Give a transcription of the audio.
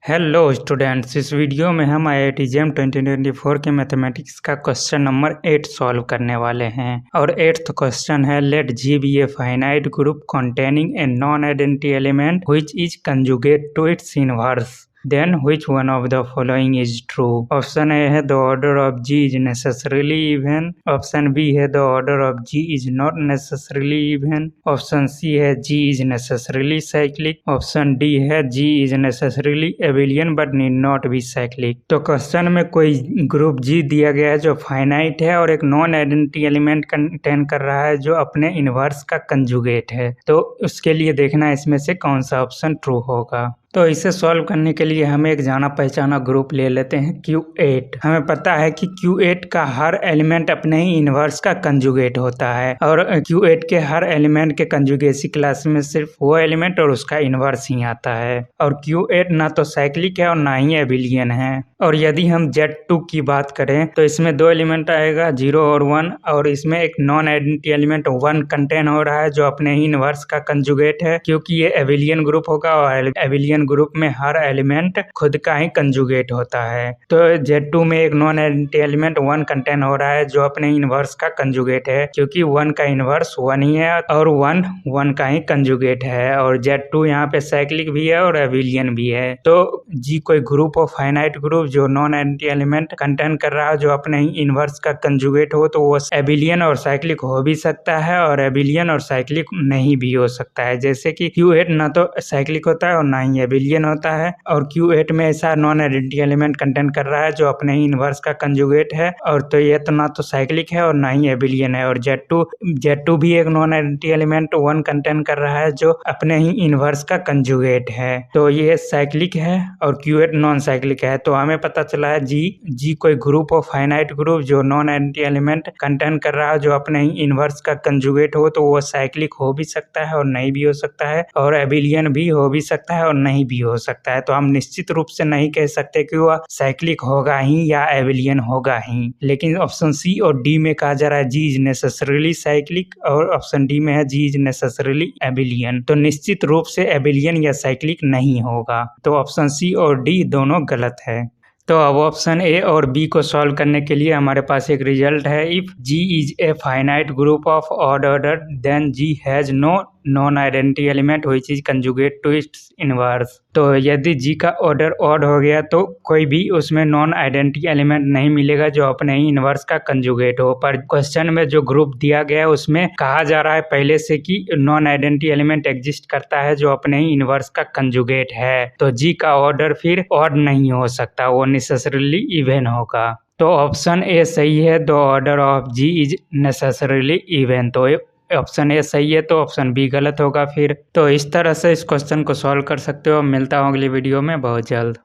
Hello students, इस video में हम IIT JEM 2024 के मैथमेटिक्स का क्वेश्चन नंबर 8 सॉल्व करने वाले हैं। और 8th क्वेश्चन है, let G be a finite group containing a non-identity element which is conjugate to its inverse. Then which one of the following is true? Option A है the order of G is necessarily even. Option B है the order of G is not necessarily even. Option C है G is necessarily cyclic. Option D है G is necessarily abelian but need not be cyclic. तो question में कोई group G दिया गया है जो फाइनाइट है और एक नॉन आइडेंटिटी एलिमेंट कंटेन कर रहा है जो अपने इनवर्स का कंजुगेट है। तो उसके लिए देखना है इसमें से कौन सा ऑप्शन ट्रू होगा। तो इसे सॉल्व करने के लिए हम एक जाना पहचाना ग्रुप ले लेते हैं Q8। हमें पता है कि Q8 का हर एलिमेंट अपने ही इनवर्स का कंजुगेट होता है और Q8 के हर एलिमेंट के कंजुगेसी क्लास में सिर्फ वो एलिमेंट और उसका इनवर्स ही आता है। और Q8 ना तो साइक्लिक है और ना ही एबिलियन है। और यदि हम Z2 की बात करें तो इसमें दो एलिमेंट आएगा 0 और 1, और इसमें एक नॉन आइडेंटिटी एलिमेंट 1 कंटेन हो रहा है जो अपने ही इनवर्स का कंजुगेट है, क्योंकि ये एबिलियन ग्रुप होगा और एबिलियन ग्रुप में हर एलिमेंट खुद का ही कंजुगेट होता है। तो Z2 में एक नॉन आइडेंटिटी एलिमेंट 1 कंटेन हो रहा है जो अपने इनवर्स का कंजुगेट है, क्योंकि 1 का इनवर्स 1 ही है और 1 का ही कंजुगेट है। और Z2 यहाँ पे साइक्लिक भी है और एबिलियन भी है। तो G कोई ग्रुप ऑफ फाइनाइट ग्रुप जो नॉन आइडेंटिटी एलिमेंट कंटेन कर रहा है जो अपने ही इनवर्स का कंजुगेट हो, तो वो एबिलियन और साइक्लिक हो भी सकता है और एबिलियन और साइक्लिक नहीं भी हो सकता है। जैसे कि Q8 ना तो साइक्लिक होता है और ना ही एबिलियन होता है, और Q8 में ऐसा नॉन आइडेंटिटी एलिमेंट कंटेन कर रहा है जो अपने ही इनवर्स का कंजुगेट है, और तो ये तो ना तो साइक्लिक है और ना ही एबिलियन है। और Z2 भी एक नॉन आइडेंटिटी एलिमेंट 1 कंटेन कर रहा है जो अपने ही इनवर्स का कंजुगेट है, तो ये साइक्लिक है और Q8 नॉन साइक्लिक है। तो हमें पता चला है G कोई ग्रुप ऑफ फाइनाइट ग्रुप जो नॉन आइडेंटिटी एलिमेंट कंटेन कर रहा है जो अपने ही इनवर्स का कंजुगेट हो, तो वो साइक्लिक हो भी सकता है और नहीं भी हो सकता है, और एबिलियन भी हो भी सकता है और नहीं भी हो सकता है। तो हम निश्चित रूप से नहीं कह सकते कि वह साइक्लिक होगा ही या एबिलियन होगा ही। लेकिन ऑप्शन सी और डी में कहा जा रहा है G इज नेसेसरीली साइक्लिक, और ऑप्शन डी में है G इज नेसेसरीली एबिलियन। तो निश्चित रूप से एबिलियन या साइक्लिक नहीं होगा। तो ऑप्शन सी और डी दोनों गलत है। तो अब ऑप्शन ए और बी को सॉल्व करने के लिए हमारे पास एक रिजल्ट है, if G is a finite group of odd order then G has no non identity element which is conjugate to its inverse. तो यदि G का ऑर्डर ऑड हो गया तो कोई भी उसमें नॉन आइडेंटिटी एलिमेंट नहीं मिलेगा जो अपने ही इनवर्स का कंजुगेट हो। पर क्वेश्चन में जो ग्रुप दिया गया है उसमें कहा जा रहा है पहले से कि नॉन आइडेंटिटी एलिमेंट एग्जिस्ट करता है जो अपने ही इनवर्स का कंजुगेट है, तो G का ऑर्डर फिर ऑड नहीं हो सकता, वो नेसेसरीली इवन होगा। तो ऑप्शन ए सही है, the order of G is necessarily even. तो ऑप्शन ए सही है, तो ऑप्शन बी गलत होगा फिर। तो इस तरह से इस क्वेश्चन को सॉल्व कर सकते हो। मिलता हूँ अगली वीडियो में बहुत जल्द।